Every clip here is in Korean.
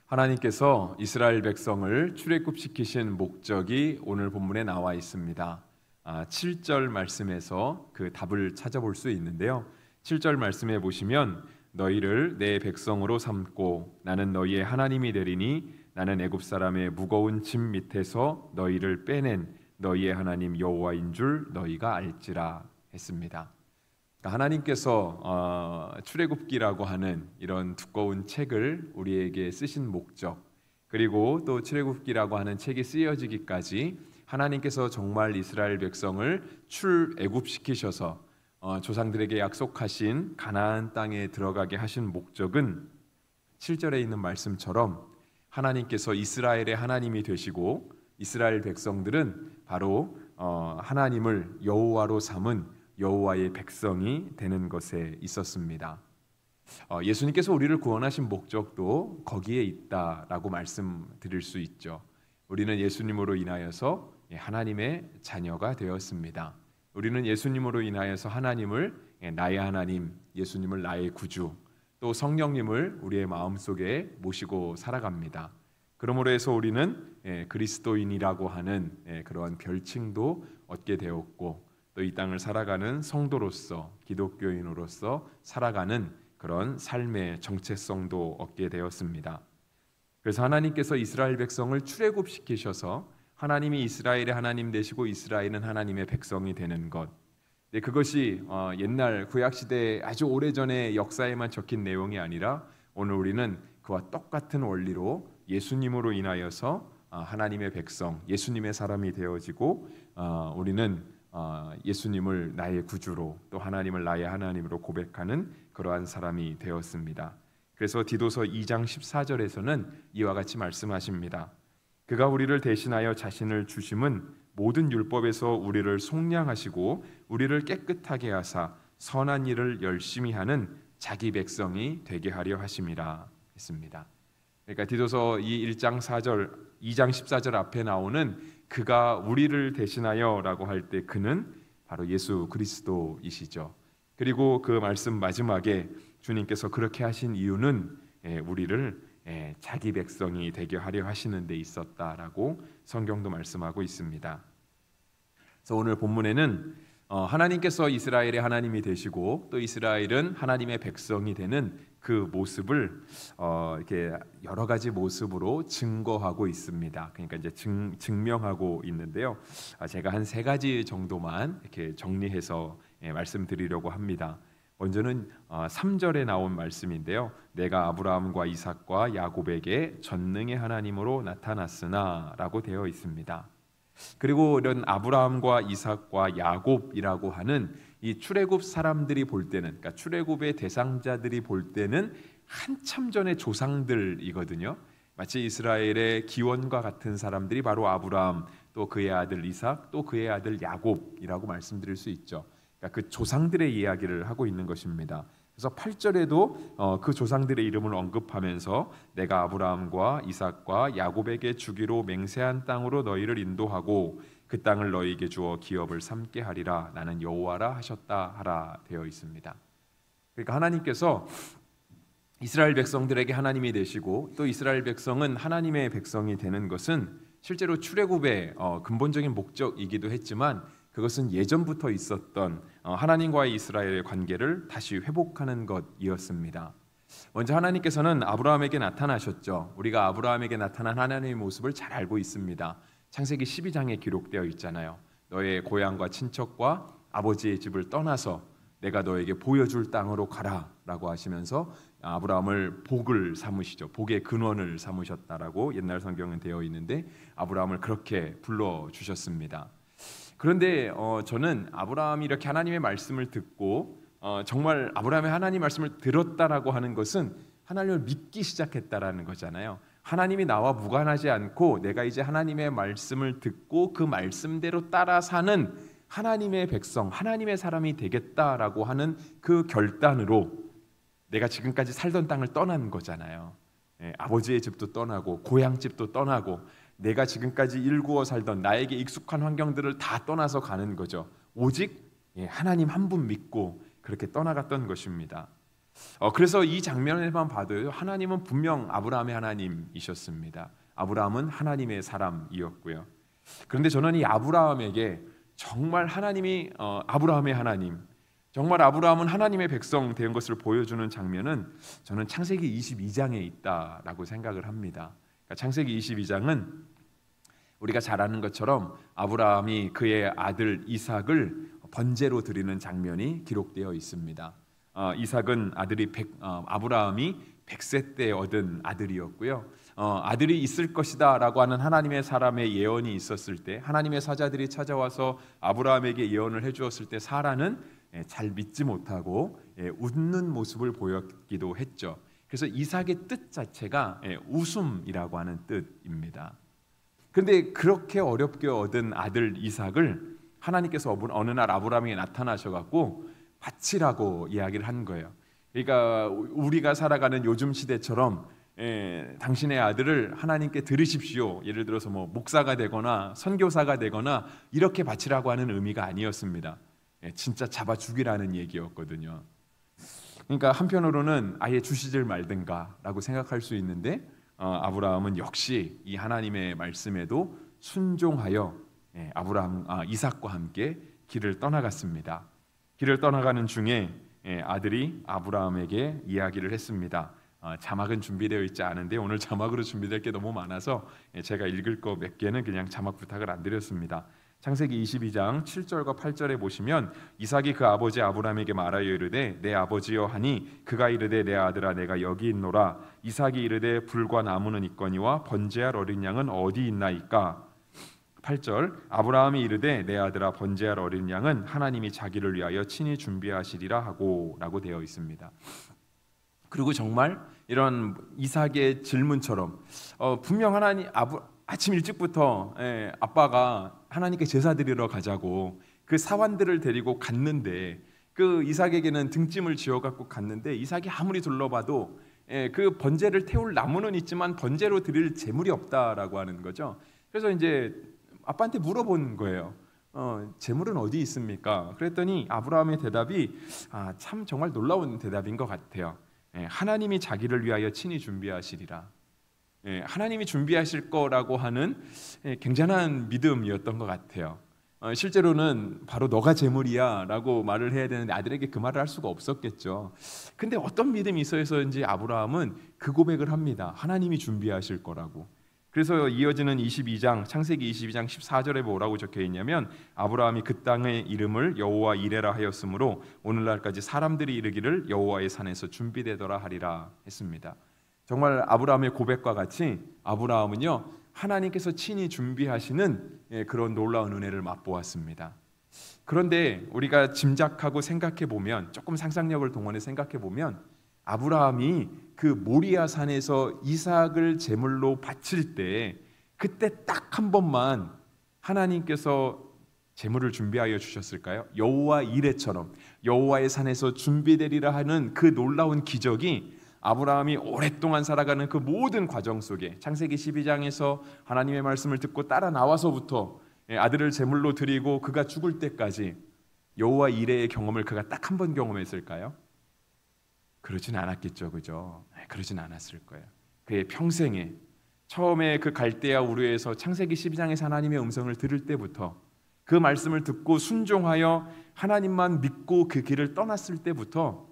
하나님께서 이스라엘 백성을 출애굽시키신 목적이 오늘 본문에 나와 있습니다. 7절 말씀에서 그 답을 찾아볼 수 있는데요. 7절 말씀에 보시면 너희를 내 백성으로 삼고 나는 너희의 하나님이 되리니 나는 애굽 사람의 무거운 짐 밑에서 너희를 빼낸 너희의 하나님 여호와인 줄 너희가 알지라 했습니다. 하나님께서 출애굽기라고 하는 이런 두꺼운 책을 우리에게 쓰신 목적, 그리고 또 출애굽기라고 하는 책이 쓰여지기까지 하나님께서 정말 이스라엘 백성을 출애굽시키셔서 조상들에게 약속하신 가나안 땅에 들어가게 하신 목적은 7절에 있는 말씀처럼 하나님께서 이스라엘의 하나님이 되시고 이스라엘 백성들은 바로 하나님을 여호와로 삼은 여호와의 백성이 되는 것에 있었습니다. 예수님께서 우리를 구원하신 목적도 거기에 있다라고 말씀드릴 수 있죠. 우리는 예수님으로 인하여서 하나님의 자녀가 되었습니다. 우리는 예수님으로 인하여서 하나님을 나의 하나님, 예수님을 나의 구주, 또 성령님을 우리의 마음속에 모시고 살아갑니다. 그러므로 해서 우리는 그리스도인이라고 하는 그러한 별칭도 얻게 되었고, 또 이 땅을 살아가는 성도로서, 기독교인으로서 살아가는 그런 삶의 정체성도 얻게 되었습니다. 그래서 하나님께서 이스라엘 백성을 출애굽시키셔서 하나님이 이스라엘의 하나님 되시고 이스라엘은 하나님의 백성이 되는 것, 그것이 옛날 구약시대 아주 오래전의 역사에만 적힌 내용이 아니라 오늘 우리는 그와 똑같은 원리로 예수님으로 인하여서 하나님의 백성, 예수님의 사람이 되어지고 우리는 예수님을 나의 구주로, 또 하나님을 나의 하나님으로 고백하는 그러한 사람이 되었습니다. 그래서 디도서 2장 14절에서는 이와 같이 말씀하십니다. 그가 우리를 대신하여 자신을 주심은 모든 율법에서 우리를 속량하시고 우리를 깨끗하게 하사 선한 일을 열심히 하는 자기 백성이 되게 하려 하심이라 했습니다. 그러니까 디도서 2장 14절 앞에 나오는 그가 우리를 대신하여 라고 할 때 그는 바로 예수 그리스도이시죠. 그리고 그 말씀 마지막에 주님께서 그렇게 하신 이유는 우리를 자기 백성이 되게 하려 하시는 데 있었다라고 성경도 말씀하고 있습니다. 그래서 오늘 본문에는 하나님께서 이스라엘의 하나님이 되시고 또 이스라엘은 하나님의 백성이 되는 그 모습을 이렇게 여러 가지 모습으로 증거하고 있습니다. 그러니까 이제 증명하고 있는데요. 제가 한 3가지 정도만 이렇게 정리해서 말씀드리려고 합니다. 먼저는 3절에 나온 말씀인데요. 내가 아브라함과 이삭과 야곱에게 전능의 하나님으로 나타났으나라고 되어 있습니다. 그리고 이런 아브라함과 이삭과 야곱이라고 하는 이 출애굽 사람들이 볼 때는, 그러니까 출애굽의 대상자들이 볼 때는 한참 전의 조상들이거든요. 마치 이스라엘의 기원과 같은 사람들이 바로 아브라함, 또 그의 아들 이삭, 또 그의 아들 야곱이라고 말씀드릴 수 있죠. 그러니까 그 조상들의 이야기를 하고 있는 것입니다. 그래서 8절에도 그 조상들의 이름을 언급하면서 내가 아브라함과 이삭과 야곱에게 주기로 맹세한 땅으로 너희를 인도하고 그 땅을 너희에게 주어 기업을 삼게 하리라 나는 여호와라 하셨다 하라 되어 있습니다. 그러니까 하나님께서 이스라엘 백성들에게 하나님이 되시고 또 이스라엘 백성은 하나님의 백성이 되는 것은 실제로 출애굽의 근본적인 목적이기도 했지만 그것은 예전부터 있었던 하나님과의 이스라엘의 관계를 다시 회복하는 것이었습니다. 먼저 하나님께서는 아브라함에게 나타나셨죠. 우리가 아브라함에게 나타난 하나님의 모습을 잘 알고 있습니다. 창세기 12장에 기록되어 있잖아요. 너의 고향과 친척과 아버지의 집을 떠나서 내가 너에게 보여줄 땅으로 가라 라고 하시면서 아브라함을 복을 삼으시죠. 복의 근원을 삼으셨다라고 옛날 성경은 되어 있는데 아브라함을 그렇게 불러주셨습니다. 그런데 저는 아브라함이 이렇게 하나님의 말씀을 듣고 정말 아브라함의 하나님 말씀을 들었다라고 하는 것은 하나님을 믿기 시작했다라는 거잖아요. 하나님이 나와 무관하지 않고 내가 이제 하나님의 말씀을 듣고 그 말씀대로 따라 사는 하나님의 백성, 하나님의 사람이 되겠다라고 하는 그 결단으로 내가 지금까지 살던 땅을 떠난 거잖아요. 아버지의 집도 떠나고 고향집도 떠나고 내가 지금까지 일구어 살던 나에게 익숙한 환경들을 다 떠나서 가는 거죠. 오직 하나님 한 분 믿고 그렇게 떠나갔던 것입니다. 그래서 이 장면에만 봐도 하나님은 분명 아브라함의 하나님이셨습니다. 아브라함은 하나님의 사람이었고요. 그런데 저는 이 아브라함에게 정말 하나님이 아브라함의 하나님, 정말 아브라함은 하나님의 백성 된 것을 보여주는 장면은 저는 창세기 22장에 있다라고 생각을 합니다. 그러니까 창세기 22장은 우리가 잘 아는 것처럼 아브라함이 그의 아들 이삭을 번제로 드리는 장면이 기록되어 있습니다. 이삭은 아브라함이 100세 때 얻은 아들이었고요. 아들이 있을 것이다라고 하는 하나님의 사람의 예언이 있었을 때, 하나님의 사자들이 찾아와서 아브라함에게 예언을 해주었을 때 사라는 잘 믿지 못하고 웃는 모습을 보였기도 했죠. 그래서 이삭의 뜻 자체가 웃음이라고 하는 뜻입니다. 그런데 그렇게 어렵게 얻은 아들 이삭을 하나님께서 어느 날 아브라함에게 나타나셔갖고 바치라고 이야기를 한 거예요. 그러니까 우리가 살아가는 요즘 시대처럼 당신의 아들을 하나님께 드리십시오, 예를 들어서 뭐 목사가 되거나 선교사가 되거나 이렇게 바치라고 하는 의미가 아니었습니다. 진짜 잡아 죽이라는 얘기였거든요. 그러니까 한편으로는 아예 주시질 말든가라고 생각할 수 있는데 아브라함은 역시 이 하나님의 말씀에도 순종하여 이삭과 함께 길을 떠나갔습니다. 길을 떠나가는 중에 아들이 아브라함에게 이야기를 했습니다. 자막은 준비되어 있지 않은데 오늘 자막으로 준비될 게 너무 많아서 제가 읽을 거 몇 개는 그냥 자막 부탁을 안 드렸습니다. 창세기 22장 7절과 8절에 보시면 이삭이 그 아버지 아브라함에게 말하여 이르되 내 아버지여 하니 그가 이르되 내 아들아 내가 여기 있노라. 이삭이 이르되 불과 나무는 있거니와 번제할 어린 양은 어디 있나이까. 8절 아브라함이 이르되 내 아들아 번제할 어린 양은 하나님이 자기를 위하여 친히 준비하시리라 하고 라고 되어 있습니다. 그리고 정말 이런 이삭의 질문처럼 분명 아침 일찍부터 아빠가 하나님께 제사 드리러 가자고 그 사환들을 데리고 갔는데 그 이삭에게는 등짐을 지어갖고 갔는데 이삭이 아무리 둘러봐도 그 번제를 태울 나무는 있지만 번제로 드릴 재물이 없다라고 하는 거죠. 그래서 이제 아빠한테 물어본 거예요. 재물은 어디 있습니까? 그랬더니 아브라함의 대답이 참 정말 놀라운 대답인 것 같아요. 하나님이 자기를 위하여 친히 준비하시리라. 하나님이 준비하실 거라고 하는 굉장한 믿음이었던 것 같아요. 실제로는 바로 너가 재물이야 라고 말을 해야 되는데 아들에게 그 말을 할 수가 없었겠죠. 근데 어떤 믿음이 있어서인지 아브라함은 그 고백을 합니다. 하나님이 준비하실 거라고. 그래서 이어지는 창세기 22장 14절에 뭐라고 적혀 있냐면 아브라함이 그 땅의 이름을 여호와 이레라 하였으므로 오늘날까지 사람들이 이르기를 여호와의 산에서 준비되더라 하리라 했습니다. 정말 아브라함의 고백과 같이 아브라함은요 하나님께서 친히 준비하시는 그런 놀라운 은혜를 맛보았습니다. 그런데 우리가 짐작하고 생각해 보면, 조금 상상력을 동원해 생각해 보면 아브라함이 그 모리아 산에서 이삭을 제물로 바칠 때 그때 딱 한 번만 하나님께서 제물을 준비하여 주셨을까요? 여호와 이레처럼 여호와의 산에서 준비되리라 하는 그 놀라운 기적이 아브라함이 오랫동안 살아가는 그 모든 과정 속에 창세기 12장에서 하나님의 말씀을 듣고 따라 나와서부터 아들을 제물로 드리고 그가 죽을 때까지 여호와 이레의 경험을 그가 딱 한 번 경험했을까요? 그러진 않았겠죠, 그죠? 그러진 않았을 거예요. 그의 평생에 처음에 그 갈대아 우르에서 창세기 12장에서 하나님의 음성을 들을 때부터 그 말씀을 듣고 순종하여 하나님만 믿고 그 길을 떠났을 때부터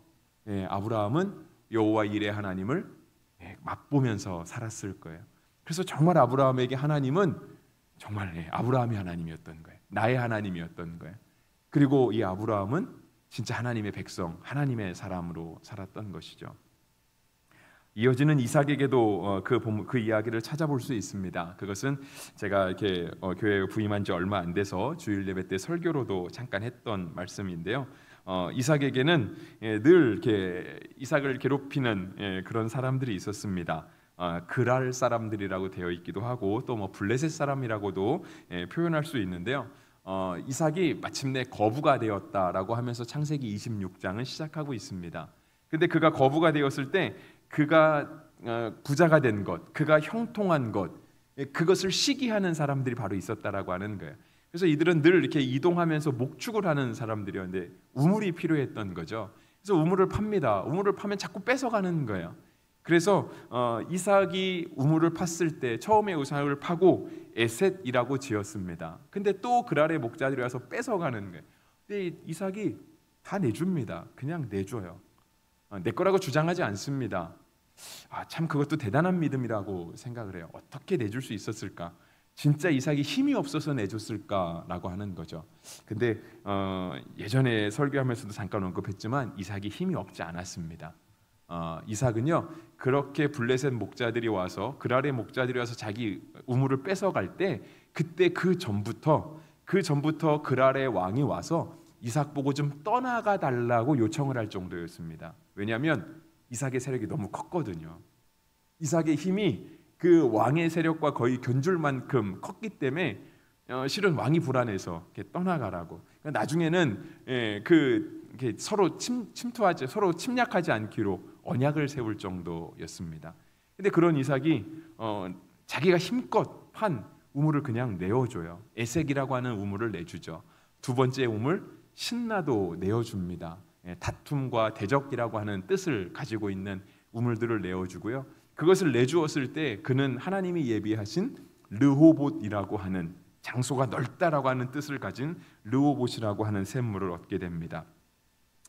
아브라함은 여호와 이레 하나님을 맛보면서 살았을 거예요. 그래서 정말 아브라함에게 하나님은 정말 아브라함의 하나님이었던 거예요. 나의 하나님이었던 거예요. 그리고 이 아브라함은 진짜 하나님의 백성, 하나님의 사람으로 살았던 것이죠. 이어지는 이삭에게도 그 이야기를 찾아볼 수 있습니다. 그것은 제가 이렇게 교회에 부임한 지 얼마 안 돼서 주일 예배 때 설교로도 잠깐 했던 말씀인데요. 이삭에게는 늘 이렇게 이삭을 괴롭히는 그런 사람들이 있었습니다. 그랄 사람들이라고 되어 있기도 하고 또 뭐 블레셋 사람이라고도 표현할 수 있는데요. 이삭이 마침내 거부가 되었다라고 하면서 창세기 26장은 시작하고 있습니다. 근데 그가 거부가 되었을 때 그가 부자가 된 것, 그가 형통한 것, 그것을 시기하는 사람들이 바로 있었다라고 하는 거예요. 그래서 이들은 늘 이렇게 이동하면서 목축을 하는 사람들이었는데 우물이 필요했던 거죠. 그래서 우물을 팝니다. 우물을 파면 자꾸 뺏어가는 거예요. 그래서 이삭이 우물을 팠을 때 처음에 우상을 파고 에셋이라고 지었습니다. 근데 또 그랄의 목자들이 와서 뺏어가는 거예요. 근데 이삭이 다 내줍니다. 그냥 내줘요. 내 거라고 주장하지 않습니다. 참 그것도 대단한 믿음이라고 생각을 해요. 어떻게 내줄 수 있었을까? 진짜 이삭이 힘이 없어서 내줬을까라고 하는 거죠. 근데 예전에 설교하면서도 잠깐 언급했지만 이삭이 힘이 없지 않았습니다. 이삭은요 그렇게 블레셋 목자들이 와서 그랄의 목자들이 와서 자기 우물을 뺏어갈 때 그때 그 전부터 그랄의 왕이 와서 이삭 보고 좀 떠나가 달라고 요청을 할 정도였습니다. 왜냐하면 이삭의 세력이 너무 컸거든요. 이삭의 힘이 그 왕의 세력과 거의 견줄 만큼 컸기 때문에 실은 왕이 불안해서 이렇게 떠나가라고. 그러니까 나중에는 서로 침투하지, 서로 침략하지 않기로 언약을 세울 정도였습니다. 근데 그런 이삭이 자기가 힘껏 판 우물을 그냥 내어줘요. 에색이라고 하는 우물을 내주죠. 두 번째 우물 신나도 내어줍니다. 다툼과 대적이라고 하는 뜻을 가지고 있는 우물들을 내어주고요. 그것을 내주었을 때 그는 하나님이 예비하신 르호봇이라고 하는 장소가 넓다라고 하는 뜻을 가진 르호봇이라고 하는 샘물을 얻게 됩니다.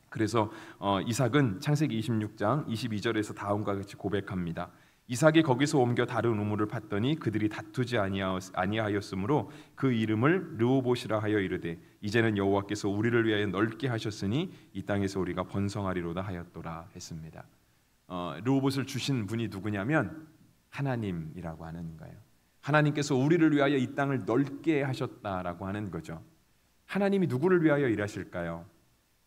그래서 이삭은 창세기 26장 22절에서 다음과 같이 고백합니다. 이삭이 거기서 옮겨 다른 우물을 팠더니 그들이 다투지 아니하였으므로 그 이름을 르호봇이라 하여 이르되 이제는 여호와께서 우리를 위하여 넓게 하셨으니 이 땅에서 우리가 번성하리로다 하였더라 했습니다. 르호봇을 주신 분이 누구냐면 하나님이라고 하는 거예요. 하나님께서 우리를 위하여 이 땅을 넓게 하셨다라고 하는 거죠. 하나님이 누구를 위하여 일하실까요?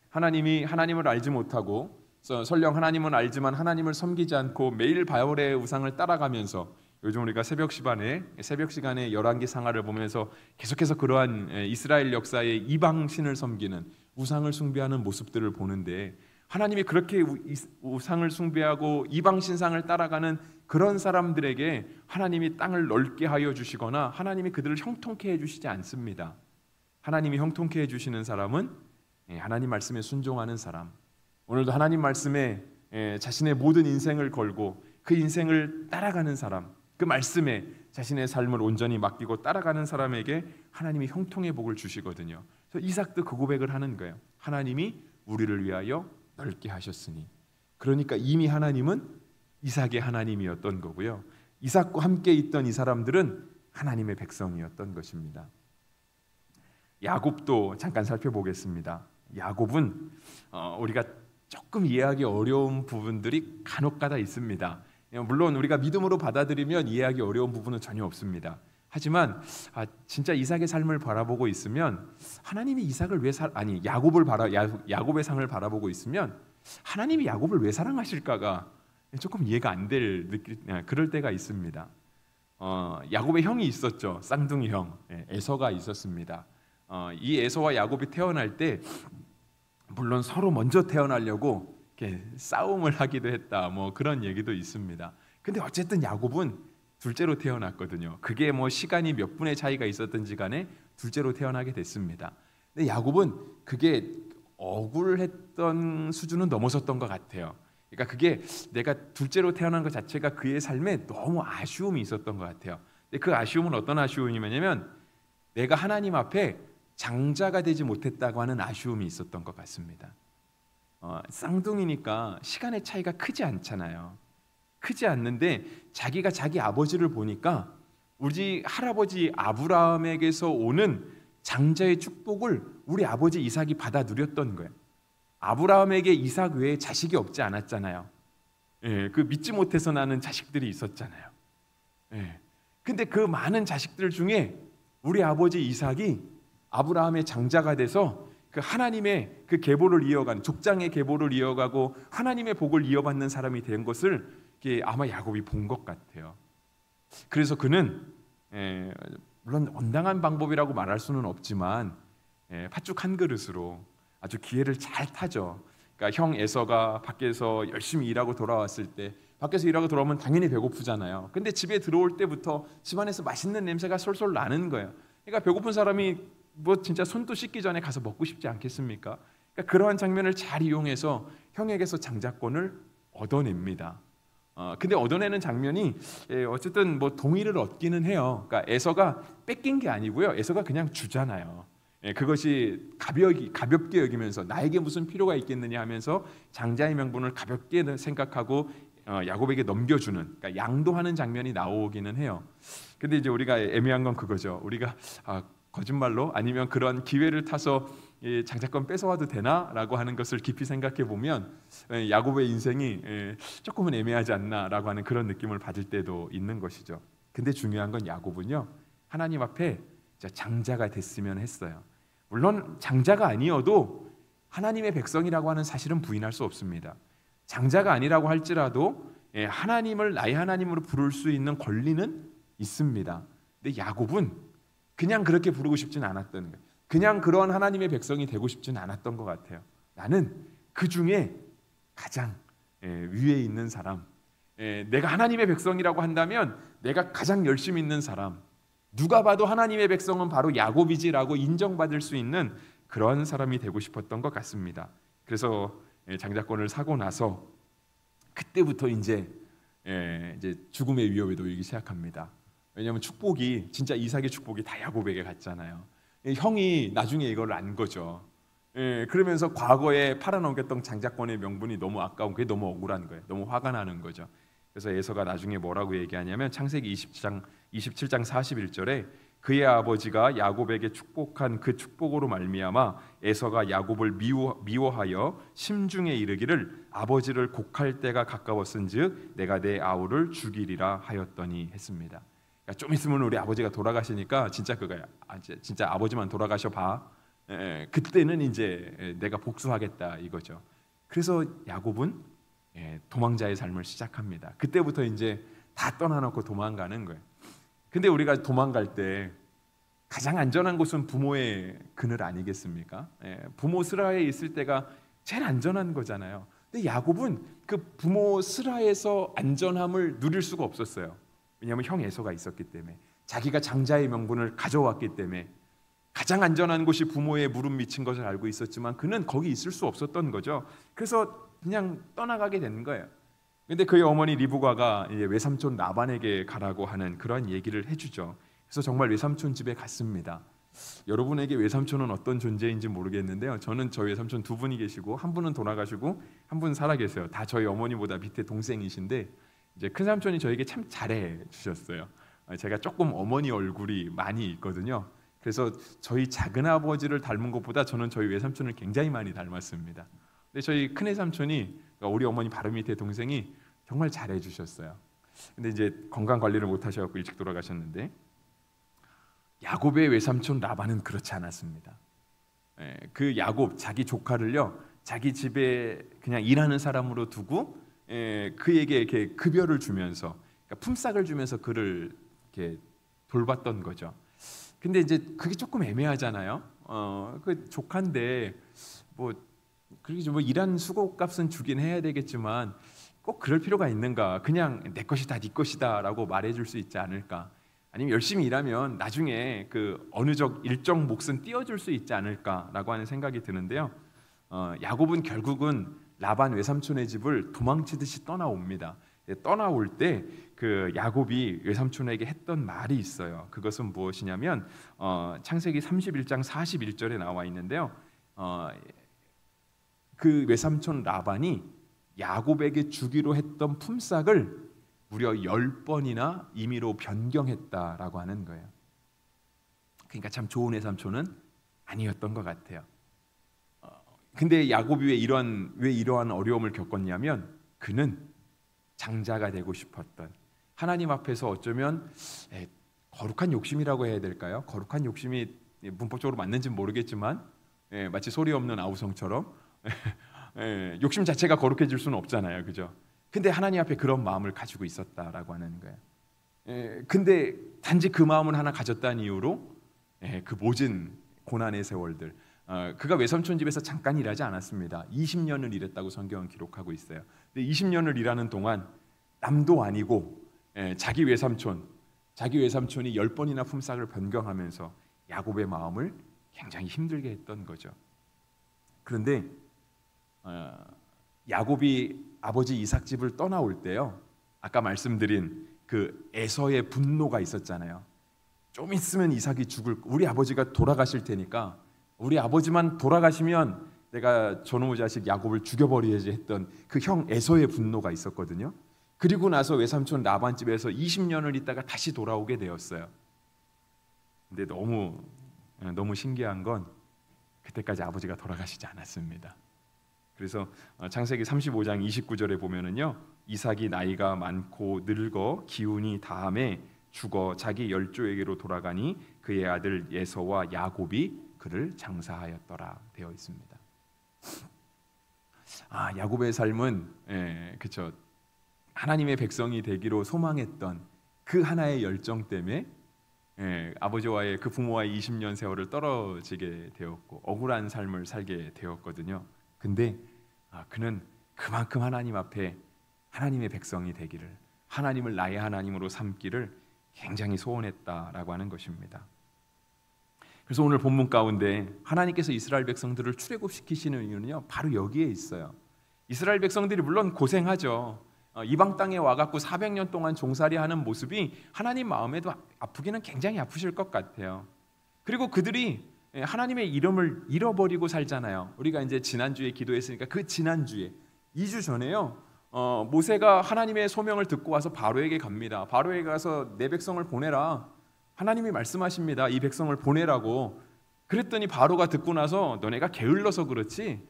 하나님이 하나님을 알지 못하고 설령 하나님은 알지만 하나님을 섬기지 않고 매일 바알의 우상을 따라가면서 요즘 우리가 새벽 시간에 열왕기 상하를 보면서 계속해서 그러한 이스라엘 역사의 이방신을 섬기는 우상을 숭배하는 모습들을 보는데 하나님이 그렇게 우상을 숭배하고 이방신상을 따라가는 그런 사람들에게 하나님이 땅을 넓게 하여 주시거나 하나님이 그들을 형통케 해주시지 않습니다. 하나님이 형통케 해주시는 사람은 하나님 말씀에 순종하는 사람, 오늘도 하나님 말씀에 자신의 모든 인생을 걸고 그 인생을 따라가는 사람, 그 말씀에 자신의 삶을 온전히 맡기고 따라가는 사람에게 하나님이 형통의 복을 주시거든요. 그래서 이삭도 그 고백을 하는 거예요. 하나님이 우리를 위하여 넓게 하셨으니, 그러니까 이미 하나님은 이삭의 하나님이었던 거고요. 이삭과 함께 있던 이 사람들은 하나님의 백성이었던 것입니다. 야곱도 잠깐 살펴보겠습니다. 야곱은 우리가 조금 이해하기 어려운 부분들이 간혹가다 있습니다. 물론 우리가 믿음으로 받아들이면 이해하기 어려운 부분은 전혀 없습니다. 하지만 진짜 이삭의 삶을 바라보고 있으면 하나님이 야곱의 상을 바라보고 있으면 하나님이 야곱을 왜 사랑하실까가 조금 이해가 안 될 그럴 때가 있습니다. 야곱의 형이 있었죠. 쌍둥이 형 에서가 있었습니다. 이 에서와 야곱이 태어날 때 물론 서로 먼저 태어나려고 이렇게 싸움을 하기도 했다. 뭐 그런 얘기도 있습니다. 근데 어쨌든 야곱은 둘째로 태어났거든요. 그게 뭐 시간이 몇 분의 차이가 있었든지 간에 둘째로 태어나게 됐습니다. 근데 야곱은 그게 억울했던 수준은 넘어섰던 것 같아요. 그러니까 그게 내가 둘째로 태어난 것 자체가 그의 삶에 너무 아쉬움이 있었던 것 같아요. 근데 그 아쉬움은 어떤 아쉬움이냐면 내가 하나님 앞에 장자가 되지 못했다고 하는 아쉬움이 있었던 것 같습니다. 쌍둥이니까 시간의 차이가 크지 않잖아요. 크지 않는데 자기가 자기 아버지를 보니까 우리 할아버지 아브라함에게서 오는 장자의 축복을 우리 아버지 이삭이 받아 누렸던 거예요. 아브라함에게 이삭 외에 자식이 없지 않았잖아요. 그 믿지 못해서 나는 자식들이 있었잖아요. 근데 그 많은 자식들 중에 우리 아버지 이삭이 아브라함의 장자가 돼서 그 하나님의 그 계보를 이어가는 족장의 계보를 이어가고 하나님의 복을 이어받는 사람이 된 것을 아마 야곱이 본 것 같아요. 그래서 그는 물론 온당한 방법이라고 말할 수는 없지만 팥죽 한 그릇으로 아주 기회를 잘 타죠. 그러니까 형 에서가 밖에서 열심히 일하고 돌아왔을 때 밖에서 일하고 돌아오면 당연히 배고프잖아요. 근데 집에 들어올 때부터 집안에서 맛있는 냄새가 솔솔 나는 거예요. 그러니까 배고픈 사람이 뭐 진짜 손도 씻기 전에 가서 먹고 싶지 않겠습니까? 그러니까 그러한 장면을 잘 이용해서 형에게서 장자권을 얻어냅니다. 근데 얻어내는 장면이 어쨌든 뭐 동의를 얻기는 해요. 그러니까 에서가 뺏긴 게 아니고요. 에서가 그냥 주잖아요. 그것이 가볍게 여기면서 나에게 무슨 필요가 있겠느냐 하면서 장자의 명분을 가볍게 생각하고 야곱에게 넘겨주는, 그러니까 양도하는 장면이 나오기는 해요. 근데 이제 우리가 애매한 건 그거죠. 우리가 거짓말로 아니면 그런 기회를 타서 장자권 뺏어와도 되나라고 하는 것을 깊이 생각해 보면 야곱의 인생이 조금은 애매하지 않나라고 하는 그런 느낌을 받을 때도 있는 것이죠. 근데 중요한 건 야곱은요, 하나님 앞에 장자가 됐으면 했어요. 물론 장자가 아니어도 하나님의 백성이라고 하는 사실은 부인할 수 없습니다. 장자가 아니라고 할지라도 하나님을 나의 하나님으로 부를 수 있는 권리는 있습니다. 근데 야곱은 그냥 그렇게 부르고 싶진 않았던 거예요. 그냥 그런 하나님의 백성이 되고 싶진 않았던 것 같아요. 나는 그 중에 가장 위에 있는 사람, 내가 하나님의 백성이라고 한다면 내가 가장 열심히 있는 사람, 누가 봐도 하나님의 백성은 바로 야곱이지라고 인정받을 수 있는 그런 사람이 되고 싶었던 것 같습니다. 그래서 장자권을 사고 나서 그때부터 이제 죽음의 위협에 놓이기 시작합니다. 왜냐하면 축복이, 진짜 이삭의 축복이 다 야곱에게 갔잖아요. 형이 나중에 이걸 안 거죠. 그러면서 과거에 팔아넘겼던 장자권의 명분이 너무 아까운, 그게 너무 억울한 거예요. 너무 화가 나는 거죠. 그래서 에서가 나중에 뭐라고 얘기하냐면 창세기 27장 41절에 그의 아버지가 야곱에게 축복한 그 축복으로 말미암아 에서가 야곱을 미워하여 심중에 이르기를 아버지를 곡할 때가 가까웠은즉 내가 내 아우를 죽이리라 하였더니 했습니다. 그러니까 좀 있으면 우리 아버지가 돌아가시니까 진짜 그거야. 진짜 아버지만 돌아가셔 봐. 그때는 이제 내가 복수하겠다 이거죠. 그래서 야곱은 도망자의 삶을 시작합니다. 그때부터 이제 다 떠나놓고 도망가는 거예요. 근데 우리가 도망갈 때 가장 안전한 곳은 부모의 그늘 아니겠습니까? 부모 슬하에 있을 때가 제일 안전한 거잖아요. 근데 야곱은 그 부모 슬하에서 안전함을 누릴 수가 없었어요. 왜냐하면 형 에서가 있었기 때문에, 자기가 장자의 명분을 가져왔기 때문에 가장 안전한 곳이 부모의 무릎 밑인 것을 알고 있었지만 그는 거기 있을 수 없었던 거죠. 그래서 그냥 떠나가게 된 거예요. 근데 그의 어머니 리브가가 이제 외삼촌 라반에게 가라고 하는 그런 얘기를 해주죠. 그래서 정말 외삼촌 집에 갔습니다. 여러분에게 외삼촌은 어떤 존재인지 모르겠는데요. 저는 저희 외삼촌 두 분이 계시고 한 분은 돌아가시고 한 분은 살아 계세요. 다 저희 어머니보다 밑에 동생이신데 이제 큰 삼촌이 저에게 참 잘해 주셨어요. 제가 조금 어머니 얼굴이 많이 있거든요. 그래서 저희 작은 아버지를 닮은 것보다 저는 저희 외삼촌을 굉장히 많이 닮았습니다. 근데 저희 큰애 삼촌이, 우리 어머니 바로 밑에 동생이 정말 잘해 주셨어요. 근데 이제 건강 관리를 못 하셔서 일찍 돌아가셨는데, 야곱의 외삼촌 라반은 그렇지 않았습니다. 그 야곱, 자기 조카를요, 자기 집에 그냥 일하는 사람으로 두고 그에게 이렇게 급여를 주면서, 그러니까 품삯을 주면서 그를 이렇게 돌봤던 거죠. 근데 이제 그게 조금 애매하잖아요. 그 조카인데 뭐 그렇게 뭐 일한 수고값은 주긴 해야 되겠지만 꼭 그럴 필요가 있는가? 그냥 내 것이다, 네 것이다라고 말해줄 수 있지 않을까? 아니면 열심히 일하면 나중에 그 어느 일정 몫은 띄워줄 수 있지 않을까라고 하는 생각이 드는데요. 야곱은 결국은 라반 외삼촌의 집을 도망치듯이 떠나옵니다. 떠나올 때 그 야곱이 외삼촌에게 했던 말이 있어요. 그것은 무엇이냐면 창세기 31장 41절에 나와 있는데요. 그 외삼촌 라반이 야곱에게 주기로 했던 품삯을 무려 10번이나 임의로 변경했다라고 하는 거예요. 그러니까 참 좋은 외삼촌은 아니었던 것 같아요. 근데 야곱이 왜 이러한 어려움을 겪었냐면 그는 장자가 되고 싶었던, 하나님 앞에서 어쩌면 거룩한 욕심이라고 해야 될까요? 거룩한 욕심이 문법적으로 맞는지는 모르겠지만 마치 소리 없는 아우성처럼 욕심 자체가 거룩해질 수는 없잖아요, 그죠? 근데 하나님 앞에 그런 마음을 가지고 있었다라고 하는 거예요. 근데 단지 그 마음을 하나 가졌다는 이유로 그 모진 고난의 세월들, 그가 외삼촌 집에서 잠깐 일하지 않았습니다. 20년을 일했다고 성경은 기록하고 있어요. 근데 20년을 일하는 동안 남도 아니고 자기 외삼촌이 10번이나 품삯을 변경하면서 야곱의 마음을 굉장히 힘들게 했던 거죠. 그런데 야곱이 아버지 이삭 집을 떠나올 때요, 아까 말씀드린 그 에서의 분노가 있었잖아요. 좀 있으면 이삭이 우리 아버지가 돌아가실 테니까 우리 아버지만 돌아가시면 내가 저놈의 자식 야곱을 죽여버려야지 했던 그 형 에서의 분노가 있었거든요. 그리고 나서 외삼촌 라반 집에서 20년을 있다가 다시 돌아오게 되었어요. 근데 너무 신기한 건 그때까지 아버지가 돌아가시지 않았습니다. 그래서 창세기 35장 29절에 보면은요, 이삭이 나이가 많고 늙어 기운이 다함에 죽어 자기 열조에게로 돌아가니 그의 아들 에서와 야곱이 그를 장사하였더라 되어 있습니다. 야곱의 삶은 그렇죠. 하나님의 백성이 되기로 소망했던 그 하나의 열정 때문에 아버지와의 그 부모와의 20년 세월을 떨어지게 되었고 억울한 삶을 살게 되었거든요. 근데 그는 그만큼 하나님 앞에 하나님의 백성이 되기를, 하나님을 나의 하나님으로 삼기를 굉장히 소원했다라고 하는 것입니다. 그래서 오늘 본문 가운데 하나님께서 이스라엘 백성들을 출애굽시키시는 이유는요, 바로 여기에 있어요. 이스라엘 백성들이 물론 고생하죠. 이방 땅에 와갖고 400년 동안 종살이하는 모습이 하나님 마음에도 아프기는 굉장히 아프실 것 같아요. 그리고 그들이 하나님의 이름을 잃어버리고 살잖아요. 우리가 이제 지난주에 기도했으니까 그 지난주에 2주 전에요, 모세가 하나님의 소명을 듣고 와서 바로에게 갑니다. 바로에게 가서 내 백성을 보내라. 하나님이 말씀하십니다. 이 백성을 보내라고. 그랬더니 바로가 듣고 나서 너네가 게을러서 그렇지,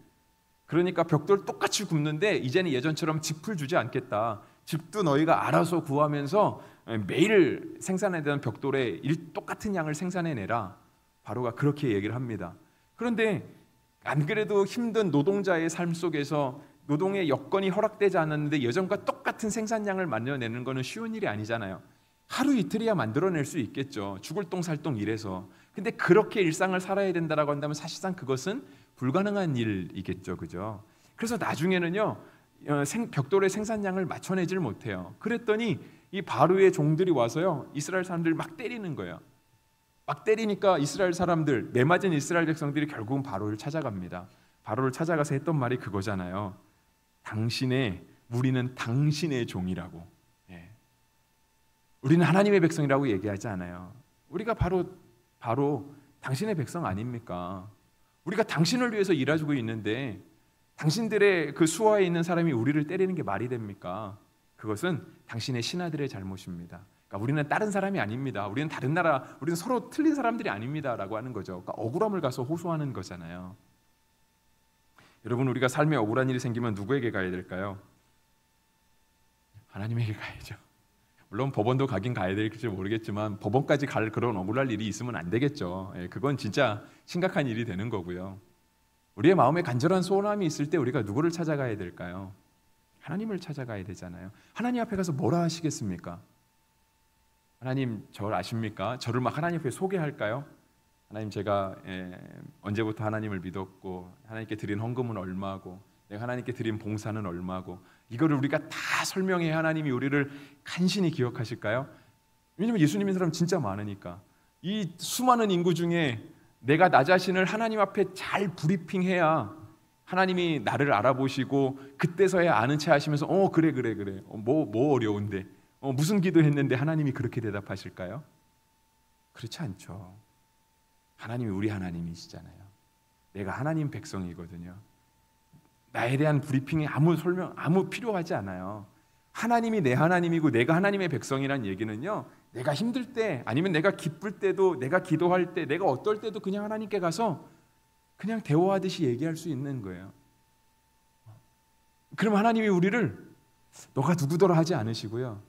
그러니까 벽돌 똑같이 굽는데 이제는 예전처럼 짚을 주지 않겠다. 짚도 너희가 알아서 구하면서 매일 생산해야 되는 벽돌에 똑같은 양을 생산해내라. 바로가 그렇게 얘기를 합니다. 그런데 안 그래도 힘든 노동자의 삶 속에서 노동의 여건이 허락되지 않았는데 예전과 똑같은 생산량을 만들어내는 것은 쉬운 일이 아니잖아요. 하루 이틀이야 만들어낼 수 있겠죠. 죽을 똥살똥 일해서. 근데 그렇게 일상을 살아야 된다라고 한다면 사실상 그것은 불가능한 일이겠죠, 그죠? 그래서 나중에는요, 벽돌의 생산량을 맞춰내질 못해요. 그랬더니 이 바로의 종들이 와서요, 이스라엘 사람들 막 때리는 거예요. 막 때리니까 이스라엘 사람들, 매맞은 이스라엘 백성들이 결국은 바로를 찾아갑니다. 바로를 찾아가서 했던 말이 그거잖아요. 우리는 당신의 종이라고. 우리는 하나님의 백성이라고 얘기하지 않아요. 우리가 바로 당신의 백성 아닙니까? 우리가 당신을 위해서 일해주고 있는데 당신들의 그 수하에 있는 사람이 우리를 때리는 게 말이 됩니까? 그것은 당신의 신하들의 잘못입니다. 그러니까 우리는 다른 사람이 아닙니다. 우리는 다른 나라, 우리는 서로 틀린 사람들이 아닙니다라고 하는 거죠. 그러니까 억울함을 가서 호소하는 거잖아요. 여러분, 우리가 삶에 억울한 일이 생기면 누구에게 가야 될까요? 하나님에게 가야죠. 물론 법원도 가긴 가야 될지 모르겠지만 법원까지 갈 그런 억울할 일이 있으면 안 되겠죠. 그건 진짜 심각한 일이 되는 거고요. 우리의 마음에 간절한 소원함이 있을 때 우리가 누구를 찾아가야 될까요? 하나님을 찾아가야 되잖아요. 하나님 앞에 가서 뭐라 하시겠습니까? 하나님 저를 아십니까? 저를 막 하나님 앞에 소개할까요? 하나님, 제가 언제부터 하나님을 믿었고 하나님께 드린 헌금은 얼마고 내가 하나님께 드린 봉사는 얼마고, 이거를 우리가 다 설명해 하나님이 우리를 간신히 기억하실까요? 왜냐하면 예수 믿는 사람 진짜 많으니까. 이 수많은 인구 중에 내가 나 자신을 하나님 앞에 잘 브리핑해야 하나님이 나를 알아보시고 그때서야 아는 체 하시면서 그래 뭐 어려운데 무슨 기도했는데 하나님이 그렇게 대답하실까요? 그렇지 않죠. 하나님이 우리 하나님이시잖아요. 내가 하나님 백성이거든요. 나에 대한 브리핑이 아무 설명, 아무 필요하지 않아요. 하나님이 내 하나님이고 내가 하나님의 백성이란 얘기는요, 내가 힘들 때 아니면 내가 기쁠 때도, 내가 기도할 때, 내가 어떨 때도 그냥 하나님께 가서 그냥 대화하듯이 얘기할 수 있는 거예요. 그럼 하나님이 우리를 너가 누구더라 하지 않으시고요,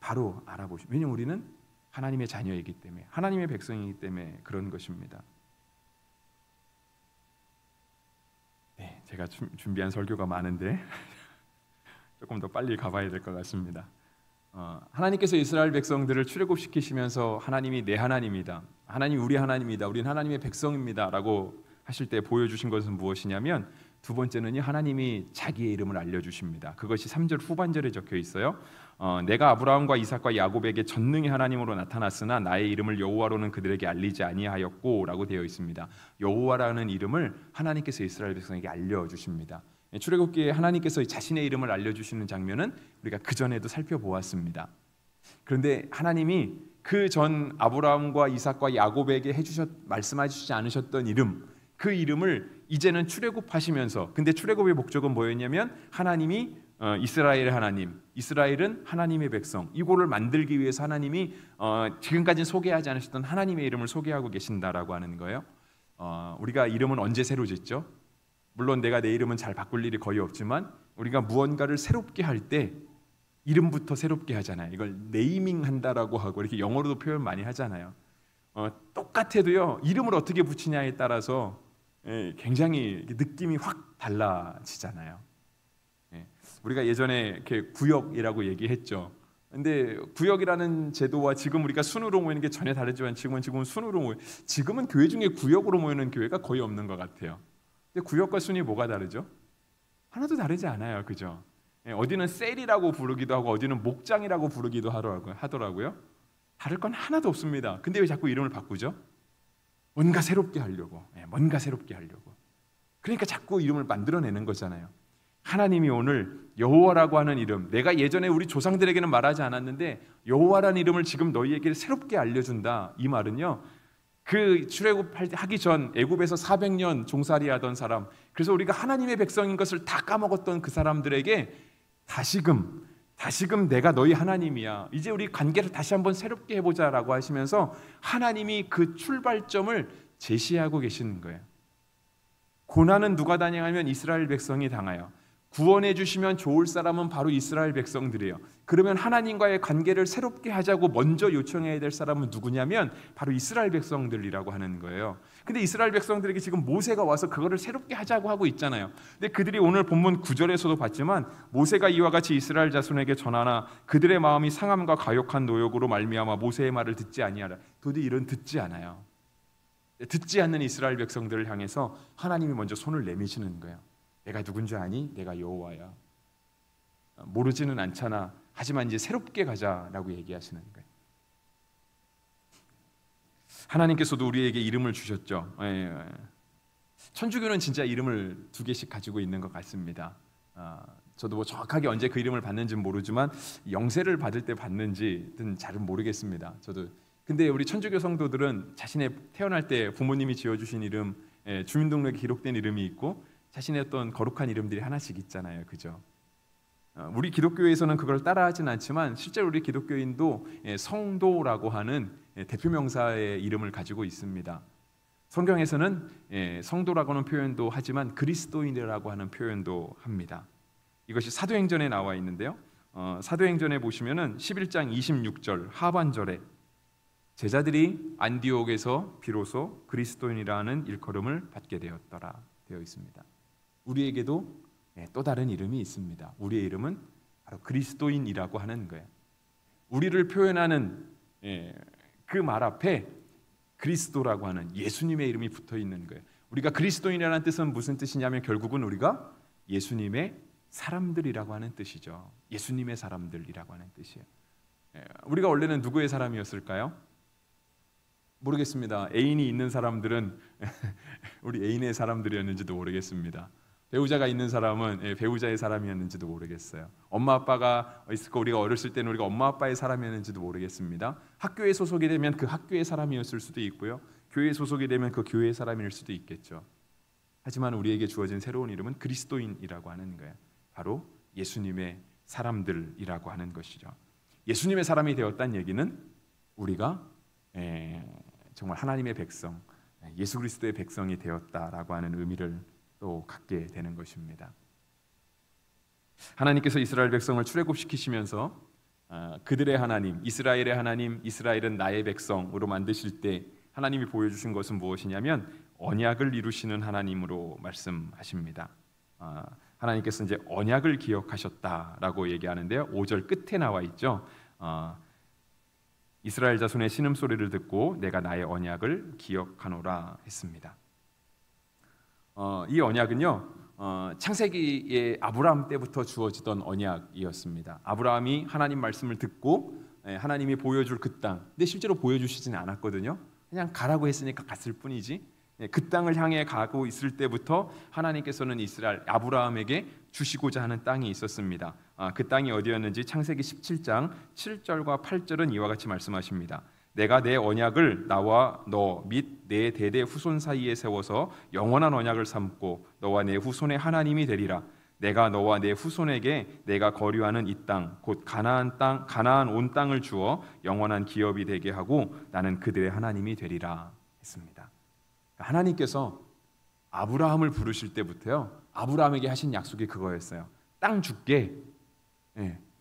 바로 알아보시고, 왜냐하면 우리는 하나님의 자녀이기 때문에, 하나님의 백성이기 때문에 그런 것입니다. 네, 제가 준비한 설교가 많은데 조금 더 빨리 가봐야 될 것 같습니다. 하나님께서 이스라엘 백성들을 출애굽시키시면서 하나님이 내 하나님이다, 하나님 우리 하나님이다, 우리는 하나님의 백성입니다 라고 하실 때 보여주신 것은 무엇이냐면, 두 번째는요, 하나님이 자기의 이름을 알려주십니다. 그것이 3절 후반절에 적혀 있어요. 내가 아브라함과 이삭과 야곱에게 전능의 하나님으로 나타났으나 나의 이름을 여호와로는 그들에게 알리지 아니하였고라고 되어 있습니다. 여호와라는 이름을 하나님께서 이스라엘 백성에게 알려주십니다. 출애굽기에 하나님께서 자신의 이름을 알려주시는 장면은 우리가 그 전에도 살펴보았습니다. 그런데 하나님이 그 전 아브라함과 이삭과 야곱에게 말씀하시지 않으셨던 이름, 그 이름을 이제는 출애굽하시면서, 근데 출애굽의 목적은 뭐였냐면 하나님이 이스라엘의 하나님, 이스라엘은 하나님의 백성, 이거를 만들기 위해서 하나님이 지금까지는 소개하지 않으셨던 하나님의 이름을 소개하고 계신다라고 하는 거예요. 우리가 이름은 언제 새로 짓죠? 물론 내가 내 이름은 잘 바꿀 일이 거의 없지만 우리가 무언가를 새롭게 할 때 이름부터 새롭게 하잖아요. 이걸 네이밍 한다라고 하고 이렇게 영어로도 표현 많이 하잖아요. 똑같아도요, 이름을 어떻게 붙이냐에 따라서 굉장히 느낌이 확 달라지잖아요. 우리가 예전에 이렇게 구역이라고 얘기했죠. 근데 구역이라는 제도와 지금 우리가 순으로 모이는 게 전혀 다르지만 지금은 순으로 지금은 교회 중에 구역으로 모이는 교회가 거의 없는 것 같아요. 근데 구역과 순이 뭐가 다르죠? 하나도 다르지 않아요, 그죠? 어디는 셀이라고 부르기도 하고 어디는 목장이라고 부르기도 하더라고요. 다를 건 하나도 없습니다. 근데 왜 자꾸 이름을 바꾸죠? 뭔가 새롭게 하려고, 뭔가 새롭게 하려고. 그러니까 자꾸 이름을 만들어내는 거잖아요. 하나님이 오늘 여호와라고 하는 이름, 내가 예전에 우리 조상들에게는 말하지 않았는데 여호와라는 이름을 지금 너희에게 새롭게 알려준다. 이 말은요, 그 출애굽하기 전 애굽에서 400년 종살이 하던 사람, 그래서 우리가 하나님의 백성인 것을 다 까먹었던 그 사람들에게 다시금 내가 너희 하나님이야, 이제 우리 관계를 다시 한번 새롭게 해보자라고 하시면서 하나님이 그 출발점을 제시하고 계시는 거예요. 고난은 누가 당하면 이스라엘 백성이 당해요. 구원해 주시면 좋을 사람은 바로 이스라엘 백성들이에요. 그러면 하나님과의 관계를 새롭게 하자고 먼저 요청해야 될 사람은 누구냐면 바로 이스라엘 백성들이라고 하는 거예요. 근데 이스라엘 백성들에게 지금 모세가 와서 그거를 새롭게 하자고 하고 있잖아요. 근데 그들이 오늘 본문 9절에서도 봤지만 모세가 이와 같이 이스라엘 자손에게 전하나 그들의 마음이 상함과 가욕한 노역으로 말미암아 모세의 말을 듣지 아니하라. 도저히 이런 듣지 않아요. 듣지 않는 이스라엘 백성들을 향해서 하나님이 먼저 손을 내미시는 거예요. 내가 누군지 아니? 내가 여호와야. 모르지는 않잖아. 하지만 이제 새롭게 가자라고 얘기하시는 거예요. 하나님께서도 우리에게 이름을 주셨죠. 천주교는 진짜 이름을 2개씩 가지고 있는 것 같습니다. 저도 뭐 정확하게 언제 그 이름을 받는지는 모르지만 영세를 받을 때 받는지는 잘은 모르겠습니다. 저도. 근데 우리 천주교 성도들은 자신의 태어날 때 부모님이 지어주신 이름, 주민등록에 기록된 이름이 있고 자신의 어떤 거룩한 이름들이 하나씩 있잖아요, 그죠? 우리 기독교에서는 그걸 따라하진 않지만 실제로 우리 기독교인도 성도라고 하는 대표 명사의 이름을 가지고 있습니다. 성경에서는 성도라고는 표현도 하지만 그리스도인이라고 하는 표현도 합니다. 이것이 사도행전에 나와 있는데요. 사도행전에 보시면은 11장 26절 하반절에 제자들이 안디옥에서 비로소 그리스도인이라는 일컬음을 받게 되었더라 되어 있습니다. 우리에게도 또 다른 이름이 있습니다. 우리의 이름은 바로 그리스도인이라고 하는 거예요. 우리를 표현하는 그 말 앞에 그리스도라고 하는 예수님의 이름이 붙어 있는 거예요. 우리가 그리스도인이라는 뜻은 무슨 뜻이냐면 결국은 우리가 예수님의 사람들이라고 하는 뜻이죠. 예수님의 사람들이라고 하는 뜻이에요. 우리가 원래는 누구의 사람이었을까요? 모르겠습니다. 애인이 있는 사람들은 우리 애인의 사람들이었는지도 모르겠습니다. 배우자가 있는 사람은 배우자의 사람이었는지도 모르겠어요. 엄마 아빠가 있을까, 우리가 어렸을 때는 우리가 엄마 아빠의 사람이었는지도 모르겠습니다. 학교에 소속이 되면 그 학교의 사람이었을 수도 있고요. 교회에 소속이 되면 그 교회의 사람일 수도 있겠죠. 하지만 우리에게 주어진 새로운 이름은 그리스도인이라고 하는 거예요. 바로 예수님의 사람들이라고 하는 것이죠. 예수님의 사람이 되었다는 얘기는 우리가 정말 하나님의 백성, 예수 그리스도의 백성이 되었다라고 하는 의미를 또 갖게 되는 것입니다. 하나님께서 이스라엘 백성을 출애굽시키시면서 그들의 하나님, 이스라엘의 하나님, 이스라엘은 나의 백성으로 만드실 때 하나님이 보여주신 것은 무엇이냐면 언약을 이루시는 하나님으로 말씀하십니다. 하나님께서 이제 언약을 기억하셨다라고 얘기하는데요. 5절 끝에 나와 있죠. 이스라엘 자손의 신음소리를 듣고 내가 나의 언약을 기억하노라 했습니다. 이 언약은요, 창세기의 아브라함 때부터 주어지던 언약이었습니다. 아브라함이 하나님 말씀을 듣고 하나님이 보여줄 그 땅, 근데 실제로 보여주시지는 않았거든요. 그냥 가라고 했으니까 갔을 뿐이지. 그 땅을 향해 가고 있을 때부터 하나님께서는 이스라엘 아브라함에게 주시고자 하는 땅이 있었습니다. 그 땅이 어디였는지 창세기 17장 7절과 8절은 이와 같이 말씀하십니다. 내가 내 언약을 나와 너 및 내 대대 후손 사이에 세워서 영원한 언약을 삼고 너와 내 후손의 하나님이 되리라. 내가 너와 내 후손에게 내가 거류하는 이 땅 곧 가나안 온 땅을 주어 영원한 기업이 되게 하고 나는 그들의 하나님이 되리라 했습니다. 하나님께서 아브라함을 부르실 때부터요, 아브라함에게 하신 약속이 그거였어요. 땅 줄게.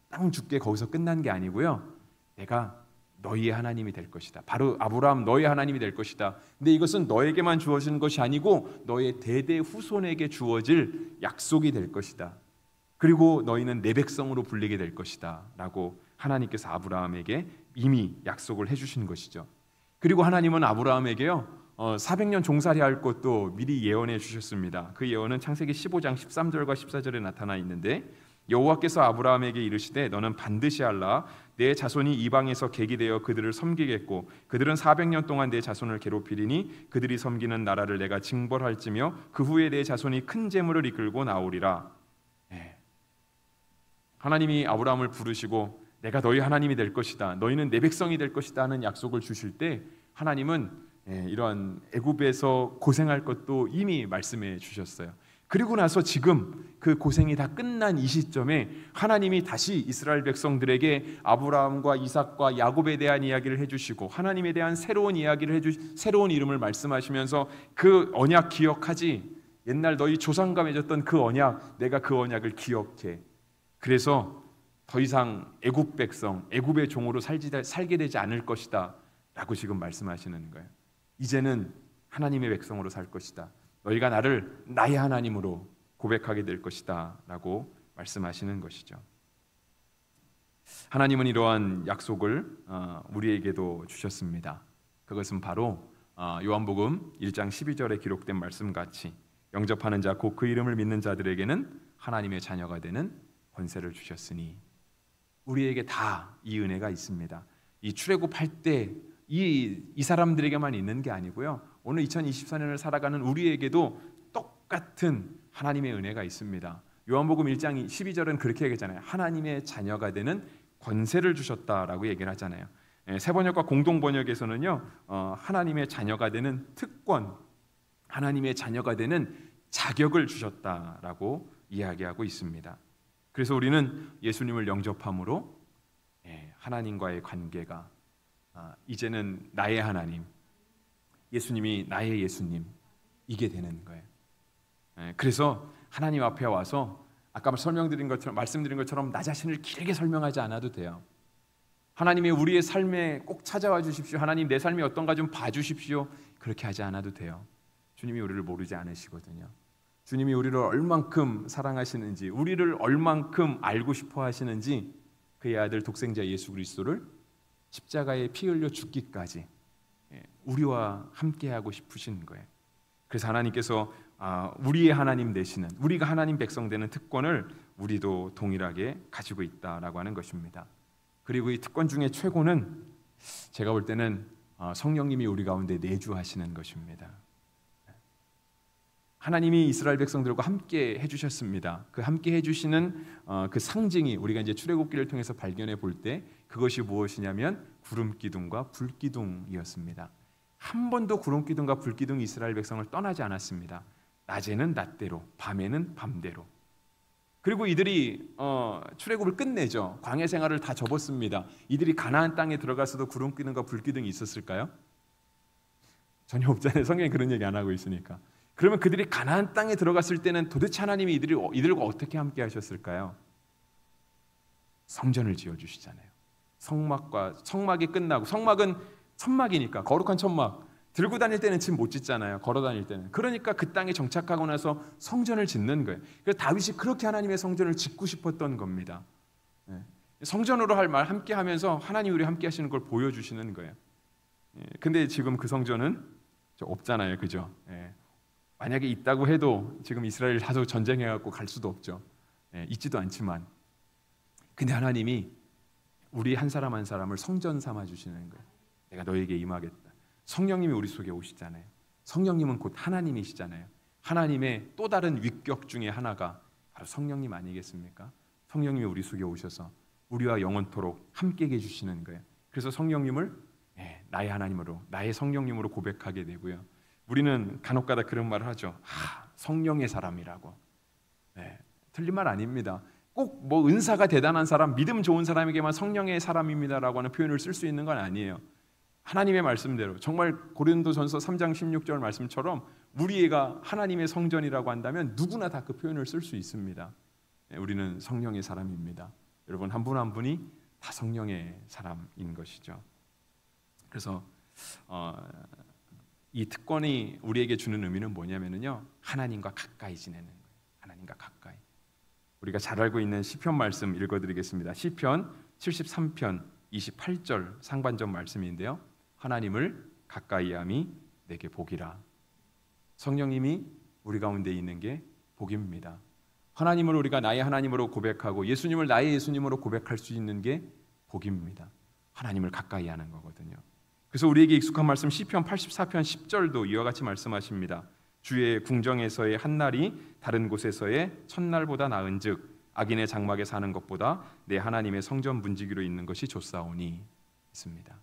땅 줄게. 거기서 끝난 게 아니고요, 내가 너희의 하나님이 될 것이다. 바로 아브라함 너희의 하나님이 될 것이다. 근데 이것은 너에게만 주어지는 것이 아니고 너의 대대 후손에게 주어질 약속이 될 것이다. 그리고 너희는 내 백성으로 불리게 될 것이다 라고 하나님께서 아브라함에게 이미 약속을 해주신 것이죠. 그리고 하나님은 아브라함에게요 400년 종살이 할 것도 미리 예언해 주셨습니다. 그 예언은 창세기 15장 13절과 14절에 나타나 있는데, 여호와께서 아브라함에게 이르시되 너는 반드시 알라. 내 자손이 이방에서 객이 되어 그들을 섬기겠고 그들은 400년 동안 내 자손을 괴롭히리니 그들이 섬기는 나라를 내가 징벌할지며 그 후에 내 자손이 큰 재물을 이끌고 나오리라. 하나님이 아브라함을 부르시고 내가 너희 하나님이 될 것이다, 너희는 내 백성이 될 것이다 하는 약속을 주실 때 하나님은 이런 애굽에서 고생할 것도 이미 말씀해 주셨어요. 그리고 나서 지금 그 고생이 다 끝난 이 시점에 하나님이 다시 이스라엘 백성들에게 아브라함과 이삭과 야곱에 대한 이야기를 해주시고 하나님에 대한 새로운 이야기를 새로운 이름을 말씀하시면서 그 언약 기억하지? 옛날 너희 조상과 맺었던 그 언약, 내가 그 언약을 기억해. 그래서 더 이상 애굽 백성, 애굽의 종으로 살게 되지 않을 것이다 라고 지금 말씀하시는 거예요. 이제는 하나님의 백성으로 살 것이다. 너희가 나를 나의 하나님으로 고백하게 될 것이다 라고 말씀하시는 것이죠. 하나님은 이러한 약속을 우리에게도 주셨습니다. 그것은 바로 요한복음 1장 12절에 기록된 말씀같이 영접하는 자 곧 그 이름을 믿는 자들에게는 하나님의 자녀가 되는 권세를 주셨으니, 우리에게 다 이 은혜가 있습니다. 이 출애굽할 때 이 사람들에게만 있는 게 아니고요, 오늘 2024년을 살아가는 우리에게도 똑같은 하나님의 은혜가 있습니다. 요한복음 1장 12절은 그렇게 얘기하잖아요. 하나님의 자녀가 되는 권세를 주셨다라고 얘기를 하잖아요. 새번역과 공동번역에서는요 하나님의 자녀가 되는 특권, 하나님의 자녀가 되는 자격을 주셨다라고 이야기하고 있습니다. 그래서 우리는 예수님을 영접함으로 하나님과의 관계가 이제는 나의 하나님, 예수님이 나의 예수님, 이게 되는 거예요. 그래서 하나님 앞에 와서 아까 말씀드린 것처럼 나 자신을 길게 설명하지 않아도 돼요. 하나님이 우리의 삶에 꼭 찾아와 주십시오. 하나님 내 삶이 어떤가 좀 봐주십시오. 그렇게 하지 않아도 돼요. 주님이 우리를 모르지 않으시거든요. 주님이 우리를 얼만큼 사랑하시는지, 우리를 얼만큼 알고 싶어 하시는지 그의 아들 독생자 예수 그리스도를 십자가에 피 흘려 죽기까지 우리와 함께하고 싶으신 거예요. 그래서 하나님께서 우리의 하나님 되시는, 우리가 하나님 백성 되는 특권을 우리도 동일하게 가지고 있다라고 하는 것입니다. 그리고 이 특권 중에 최고는 제가 볼 때는 성령님이 우리 가운데 내주하시는 것입니다. 하나님이 이스라엘 백성들과 함께 해주셨습니다. 그 함께 해주시는 그 상징이 우리가 이제 출애굽기를 통해서 발견해 볼 때 그것이 무엇이냐면 구름 기둥과 불 기둥이었습니다. 한 번도 구름 기둥과 불 기둥이 이스라엘 백성을 떠나지 않았습니다. 낮에는 낮대로, 밤에는 밤대로. 그리고 이들이 출애굽을 끝내죠. 광야 생활을 다 접었습니다. 이들이 가나안 땅에 들어가서도 구름 기둥과 불 기둥이 있었을까요? 전혀 없잖아요. 성경이 그런 얘기 안 하고 있으니까. 그러면 그들이 가나안 땅에 들어갔을 때는 도대체 하나님이 이들과 어떻게 함께 하셨을까요? 성전을 지어주시잖아요. 성막이 끝나고, 성막은 천막이니까, 거룩한 천막 들고 다닐 때는 집 못 짓잖아요. 걸어 다닐 때는. 그러니까 그 땅에 정착하고 나서 성전을 짓는 거예요. 그래서 다윗이 그렇게 하나님의 성전을 짓고 싶었던 겁니다. 성전으로 할 말 함께 하면서 하나님 우리 함께 하시는 걸 보여주시는 거예요. 근데 지금 그 성전은 없잖아요. 그죠? 만약에 있다고 해도 지금 이스라엘 다소 전쟁해갖고 갈 수도 없죠. 있지도 않지만, 근데 하나님이 우리 한 사람 한 사람을 성전 삼아 주시는 거예요. 내가 너에게 임하겠다. 성령님이 우리 속에 오시잖아요. 성령님은 곧 하나님이시잖아요. 하나님의 또 다른 위격 중에 하나가 바로 성령님 아니겠습니까? 성령님이 우리 속에 오셔서 우리와 영원토록 함께 해주시는 거예요. 그래서 성령님을 나의 하나님으로, 나의 성령님으로 고백하게 되고요. 우리는 간혹가다 그런 말을 하죠. 성령의 사람이라고. 틀린 말 아닙니다. 꼭 뭐 은사가 대단한 사람, 믿음 좋은 사람에게만 성령의 사람입니다라고 하는 표현을 쓸 수 있는 건 아니에요. 하나님의 말씀대로 정말 고린도전서 3장 16절 말씀처럼 우리가 하나님의 성전이라고 한다면 누구나 다 그 표현을 쓸 수 있습니다. 우리는 성령의 사람입니다. 여러분 한 분 한 분이 다 성령의 사람인 것이죠. 그래서 이 특권이 우리에게 주는 의미는 뭐냐면요, 하나님과 가까이 지내는 거예요. 하나님과 가까이. 우리가 잘 알고 있는 시편 말씀 읽어드리겠습니다. 시편 73편 28절 상반절 말씀인데요, 하나님을 가까이함이 내게 복이라. 성령님이 우리 가운데 있는 게 복입니다. 하나님을 우리가 나의 하나님으로 고백하고 예수님을 나의 예수님으로 고백할 수 있는 게 복입니다. 하나님을 가까이 하는 거거든요. 그래서 우리에게 익숙한 말씀 시편 84편 10절도 이와 같이 말씀하십니다. 주의 궁정에서의 한 날이 다른 곳에서의 첫날보다 나은즉 악인의 장막에 사는 것보다 내 하나님의 성전 문지기로 있는 것이 좋사오니 있습니다.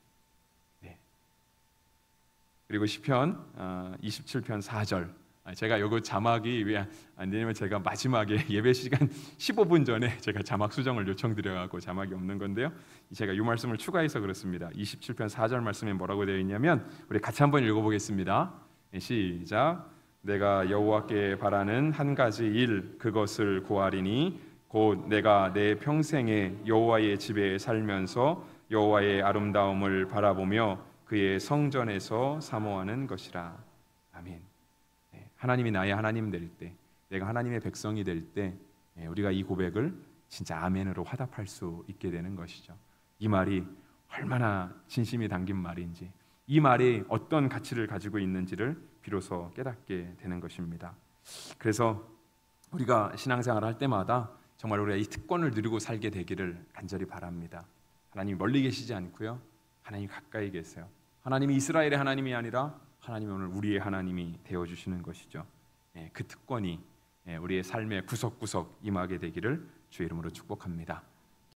그리고 시편 27편 4절, 제가 요거 자막이 왜 안 되냐면 제가 마지막에 예배 시간 15분 전에 제가 자막 수정을 요청드려갖고 자막이 없는 건데요, 제가 이 말씀을 추가해서 그렇습니다. 27편 4절 말씀에 뭐라고 되어 있냐면 우리 같이 한번 읽어보겠습니다. 시작. 내가 여호와께 바라는 한 가지 일 그것을 구하리니 곧 내가 내 평생에 여호와의 집에 살면서 여호와의 아름다움을 바라보며 그의 성전에서 사모하는 것이라. 아멘. 하나님이 나의 하나님 될 때, 내가 하나님의 백성이 될 때 우리가 이 고백을 진짜 아멘으로 화답할 수 있게 되는 것이죠. 이 말이 얼마나 진심이 담긴 말인지, 이 말이 어떤 가치를 가지고 있는지를 비로소 깨닫게 되는 것입니다. 그래서 우리가 신앙생활을 할 때마다 정말 우리가 이 특권을 누리고 살게 되기를 간절히 바랍니다. 하나님이 멀리 계시지 않고요, 하나님이 가까이 계세요. 하나님이 이스라엘의 하나님이 아니라 하나님이 오늘 우리의 하나님이 되어주시는 것이죠. 그 특권이 우리의 삶의 구석구석 임하게 되기를 주의 이름으로 축복합니다.